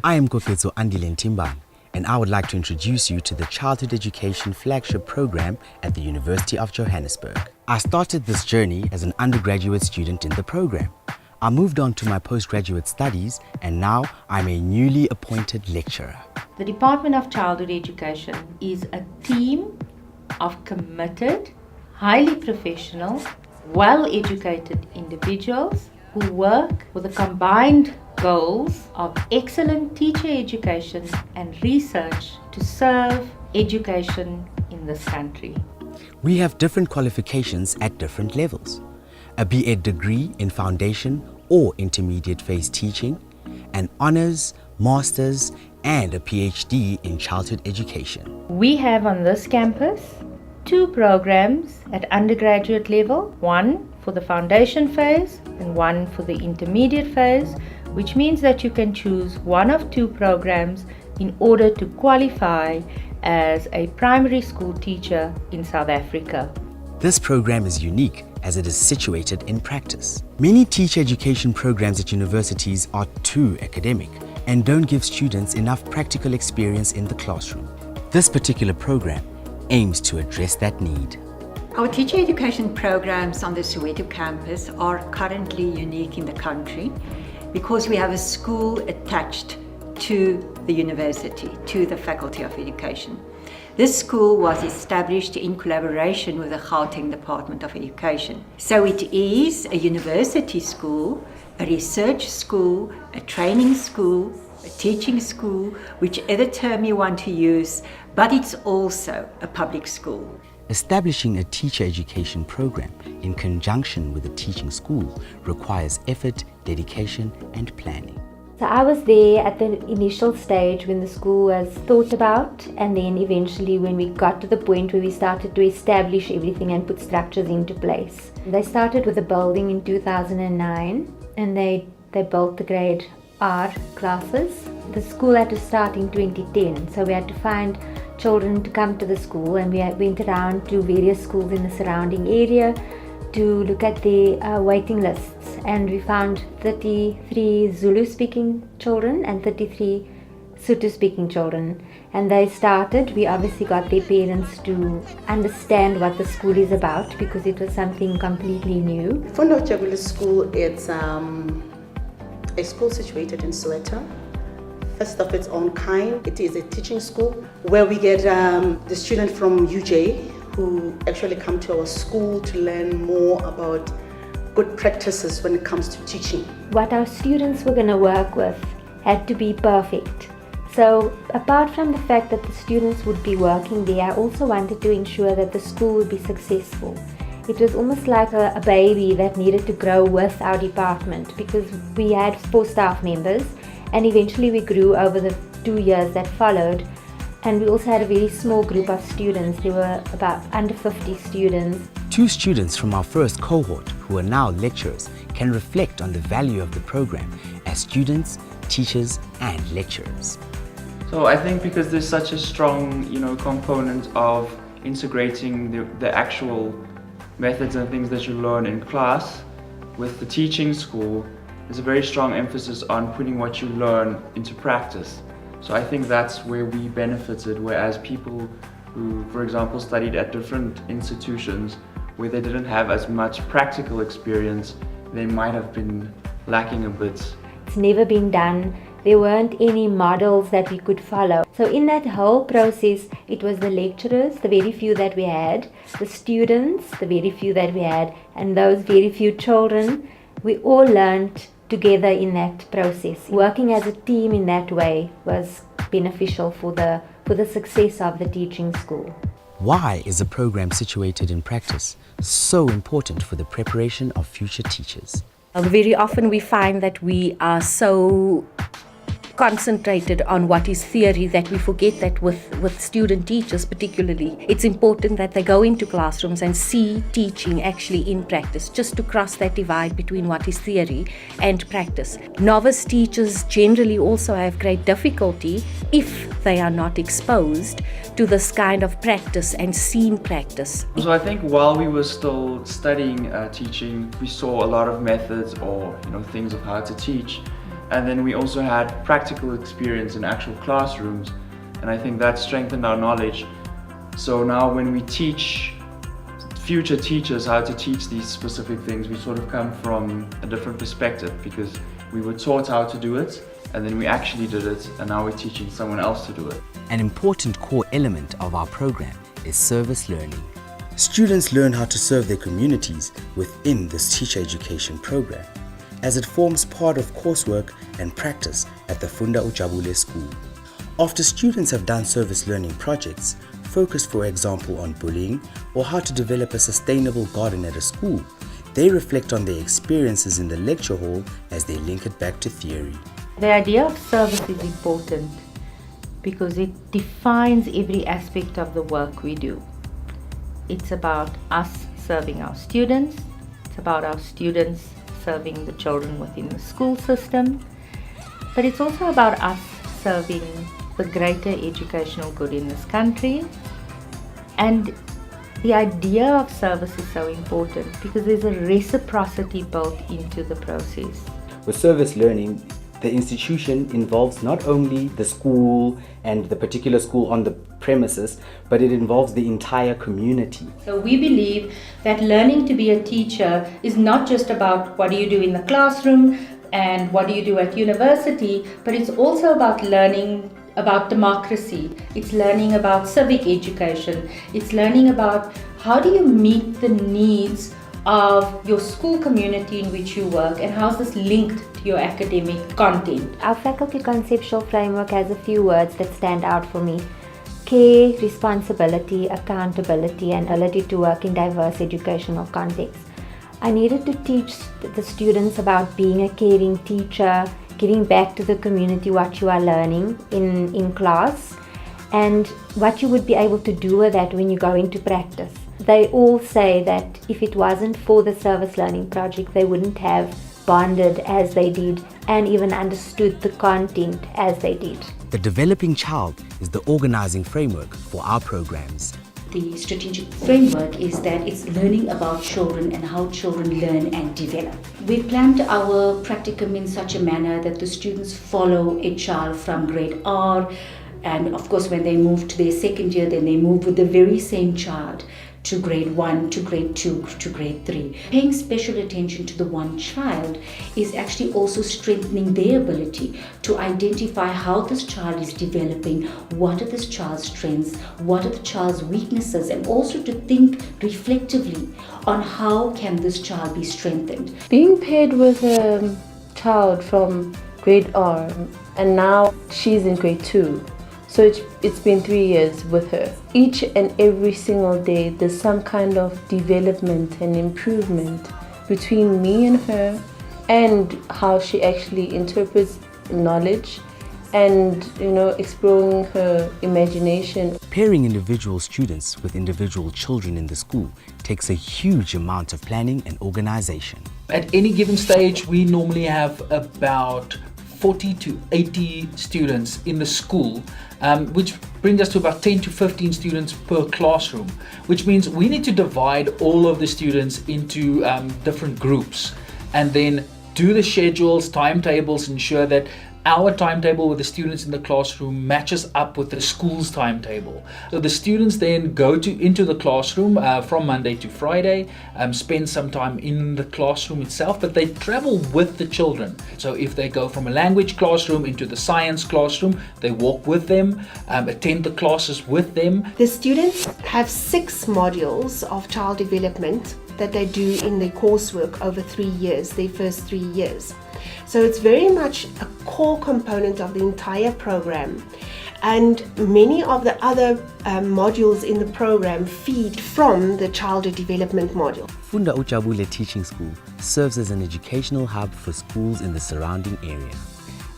I am Koketso Andile Timbang, and I would like to introduce you to the Childhood Education Flagship program at the University of Johannesburg. I started this journey as an undergraduate student in the program. I moved on to my postgraduate studies, and now I'm a newly appointed lecturer. The Department of Childhood Education is a team of committed, highly professional, well-educated individuals who work with the combined goals of excellent teacher education and research to serve education in this country. We have different qualifications at different levels. A BA degree in foundation or intermediate phase teaching, an honours, master's, and a PhD in childhood education. We have on this campus 2 programs at undergraduate level, one for the foundation phase and one for the intermediate phase, which means that you can choose one of 2 programs in order to qualify as a primary school teacher in South Africa. This program is unique as it is situated in practice. Many teacher education programs at universities are too academic and don't give students enough practical experience in the classroom. This particular program aims to address that need. Our teacher education programs on the Soweto campus are currently unique in the country because we have a school attached to the university, to the Faculty of Education. This school was established in collaboration with the Gauteng Department of Education. So it is a university school, a research school, a training school, a teaching school, whichever term you want to use, but it's also a public school. Establishing a teacher education program in conjunction with a teaching school requires effort, dedication, and planning. So I was there at the initial stage when the school was thought about, and then eventually when we got to the point where we started to establish everything and put structures into place. They started with a building in 2009, and they built the grade R classes. The school had to start in 2010, so we had to find children to come to the school, and we went around to various schools in the surrounding area to look at the waiting lists, and we found 33 Zulu speaking children and 33 Sotho speaking children, and they started. We obviously got their parents to understand what the school is about because it was something completely new. Fondo Jabula School, it's a school situated in Soweto. First of its own kind. It is a teaching school where we get the students from UJ who actually come to our school to learn more about good practices when it comes to teaching. What our students were going to work with had to be perfect. So apart from the fact that the students would be working there, I also wanted to ensure that the school would be successful. It was almost like a baby that needed to grow with our department because we had 4 staff members, and eventually we grew over the 2 years that followed. And we also had a very small group of students. There were about under 50 students. 2 students from our first cohort, who are now lecturers, can reflect on the value of the program as students, teachers, and lecturers. So I think because there's such a strong, component of integrating the actual methods and things that you learn in class with the teaching school, there's a very strong emphasis on putting what you learn into practice. So I think that's where we benefited, whereas people who, for example, studied at different institutions where they didn't have as much practical experience, they might have been lacking a bit. It's never been done. There weren't any models that we could follow. So in that whole process, it was the lecturers, the very few that we had, the students, the very few that we had, and those very few children. We all learned together in that process. Working as a team in that way was beneficial for the success of the teaching school. Why is a program situated in practice so important for the preparation of future teachers? Very often we find that we are so concentrated on what is theory that we forget that with student teachers particularly, it's important that they go into classrooms and see teaching actually in practice, just to cross that divide between what is theory and practice. Novice teachers generally also have great difficulty if they are not exposed to this kind of practice and seen practice. So I think while we were still studying teaching, we saw a lot of methods or things of how to teach. And then we also had practical experience in actual classrooms, and I think that strengthened our knowledge. So now when we teach future teachers how to teach these specific things, we sort of come from a different perspective, because we were taught how to do it, and then we actually did it, and now we're teaching someone else to do it. An important core element of our program is service learning. Students learn how to serve their communities within this teacher education program, as it forms part of coursework and practice at the Funda Ujabule School. After students have done service learning projects, focused for example on bullying or how to develop a sustainable garden at a school, they reflect on their experiences in the lecture hall as they link it back to theory. The idea of service is important because it defines every aspect of the work we do. It's about us serving our students, it's about our students serving the children within the school system, but it's also about us serving the greater educational good in this country. And the idea of service is so important because there's a reciprocity built into the process. With service learning, the institution involves not only the school and the particular school on the premises, but it involves the entire community. So we believe that learning to be a teacher is not just about what do you do in the classroom and what do you do at university, but it's also about learning about democracy. It's learning about civic education. It's learning about how do you meet the needs of your school community in which you work, and how's this linked to your academic content. Our faculty conceptual framework has a few words that stand out for me: care, responsibility, accountability, and ability to work in diverse educational contexts. I needed to teach the students about being a caring teacher, giving back to the community what you are learning in class, and what you would be able to do with that when you go into practice. They all say that if it wasn't for the service learning project, they wouldn't have bonded as they did and even understood the content as they did. The Developing Child is the organizing framework for our programs. The strategic framework is that it's learning about children and how children learn and develop. We planned our practicum in such a manner that the students follow a child from grade R, and of course when they move to their second year, then they move with the very same child to grade 1, to grade 2, to grade 3. Paying special attention to the one child is actually also strengthening their ability to identify how this child is developing, what are this child's strengths, what are the child's weaknesses, and also to think reflectively on how can this child be strengthened. Being paired with a child from grade R, and now she's in grade 2. So it's been 3 years with her. Each and every single day, there's some kind of development and improvement between me and her, and how she actually interprets knowledge and, exploring her imagination. Pairing individual students with individual children in the school takes a huge amount of planning and organization. At any given stage, we normally have about 40 to 80 students in the school, which brings us to about 10 to 15 students per classroom, which means we need to divide all of the students into different groups and then do the schedules, timetables, ensure that our timetable with the students in the classroom matches up with the school's timetable. So the students then go into the classroom from Monday to Friday, spend some time in the classroom itself, but they travel with the children. So if they go from a language classroom into the science classroom, they walk with them, attend the classes with them. The students have 6 modules of child development that they do in their coursework over 3 years, their first 3 years. So it's very much a core component of the entire program, and many of the other modules in the program feed from the childhood development module. Funda Ujabule Teaching School serves as an educational hub for schools in the surrounding area.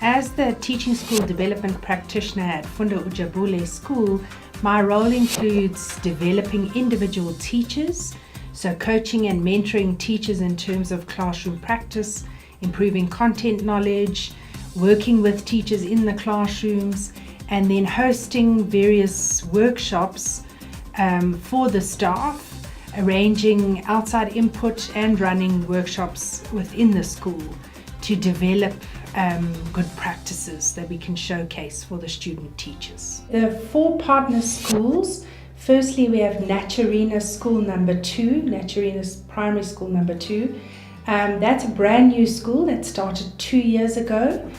As the teaching school development practitioner at Funda Ujabule School, my role includes developing individual teachers, so coaching and mentoring teachers in terms of classroom practice, improving content knowledge, working with teachers in the classrooms, and then hosting various workshops for the staff, arranging outside input and running workshops within the school to develop good practices that we can showcase for the student teachers. The 4 partner schools. Firstly, we have Naturina School number 2, Naturina's Primary School number 2. That's a brand new school that started 2 years ago.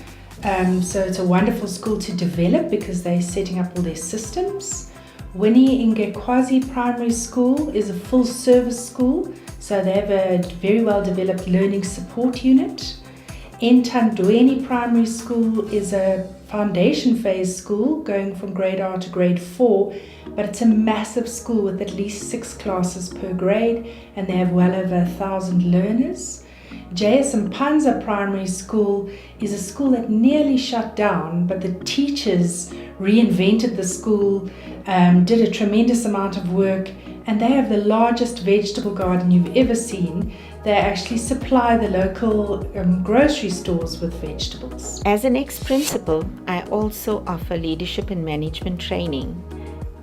So it's a wonderful school to develop because they're setting up all their systems. Winnie Ingekwazi Primary School is a full service school, so they have a very well developed learning support unit. Entandweni Primary School is a foundation phase school going from grade R to grade 4, but it's a massive school with at least 6 classes per grade, and they have well over 1,000 learners. JS MPANZA Primary School is a school that nearly shut down, but the teachers reinvented the school, did a tremendous amount of work, and they have the largest vegetable garden you've ever seen. They actually supply the local grocery stores with vegetables. As an ex-principal, I also offer leadership and management training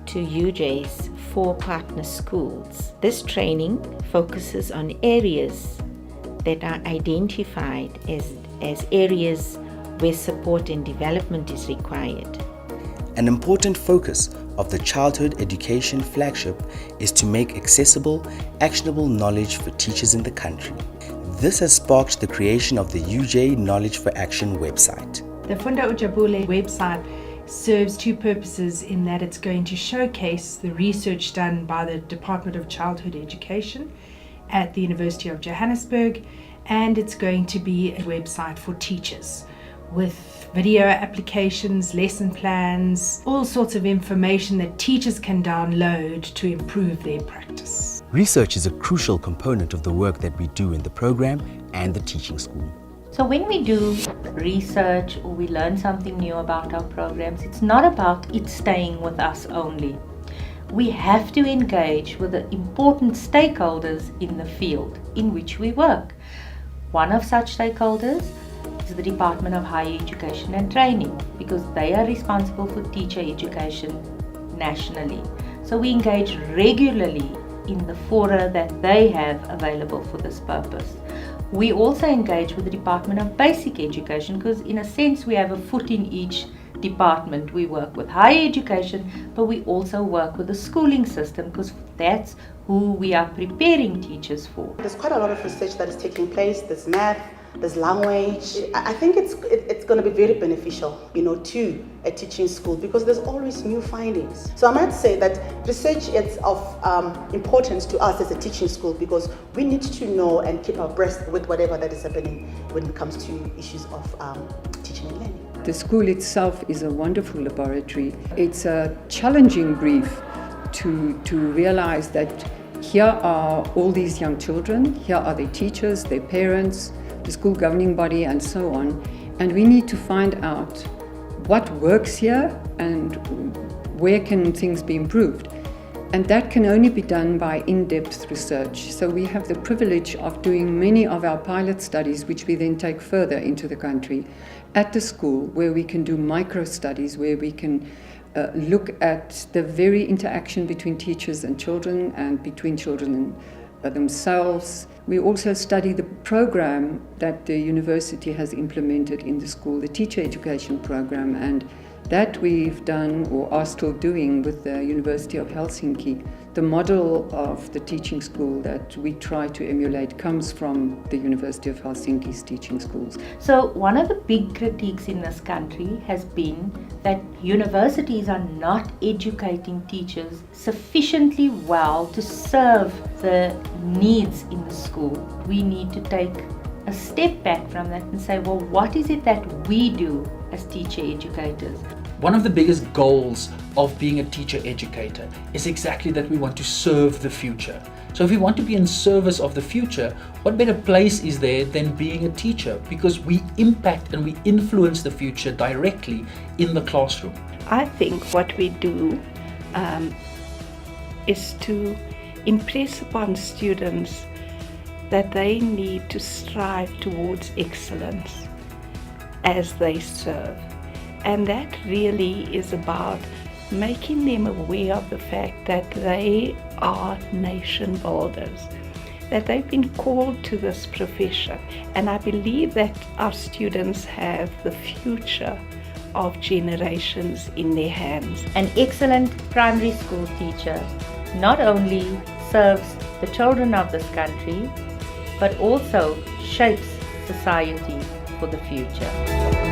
to UJ's 4 partner schools. This training focuses on areas that are identified as areas where support and development is required. An important focus of the Childhood Education Flagship is to make accessible, actionable knowledge for teachers in the country. This has sparked the creation of the UJ Knowledge for Action website. The Funda Ujabule website serves 2 purposes in that it's going to showcase the research done by the Department of Childhood Education at the University of Johannesburg, and it's going to be a website for teachers with video applications, lesson plans, all sorts of information that teachers can download to improve their practice. Research is a crucial component of the work that we do in the program and the teaching school. So when we do research or we learn something new about our programs, it's not about it staying with us only. We have to engage with the important stakeholders in the field in which we work. One of such stakeholders is the Department of Higher Education and Training, because they are responsible for teacher education nationally. So we engage regularly in the fora that they have available for this purpose. We also engage with the Department of Basic Education because in a sense we have a foot in each department. We work with higher education, but we also work with the schooling system because that's who we are preparing teachers for. There's quite a lot of research that is taking place. There's math, there's language. I think it's going to be very beneficial, to a teaching school because there's always new findings. So I might say that research is of importance to us as a teaching school because we need to know and keep abreast with whatever that is happening when it comes to issues of teaching and learning. The school itself is a wonderful laboratory. It's a challenging brief to realize that here are all these young children, here are their teachers, their parents, the school governing body and so on, and we need to find out what works here and where can things be improved. And that can only be done by in-depth research. So we have the privilege of doing many of our pilot studies, which we then take further into the country at the school, where we can do micro-studies, where we can look at the very interaction between teachers and children and between children and themselves. We also study the program that the university has implemented in the school, the teacher education program, and that we've done or are still doing with the University of Helsinki. The model of the teaching school that we try to emulate comes from the University of Helsinki's teaching schools. So one of the big critiques in this country has been that universities are not educating teachers sufficiently well to serve the needs in the school. We need to take a step back from that and say, well, what is it that we do as teacher educators? One of the biggest goals of being a teacher educator is exactly that we want to serve the future. So if we want to be in service of the future, what better place is there than being a teacher? Because we impact and we influence the future directly in the classroom. I think what we do is to impress upon students that they need to strive towards excellence as they serve. And that really is about making them aware of the fact that they are nation builders. that they've been called to this profession, and I believe that our students have the future of generations in their hands. An excellent primary school teacher not only serves the children of this country, but also shapes society for the future.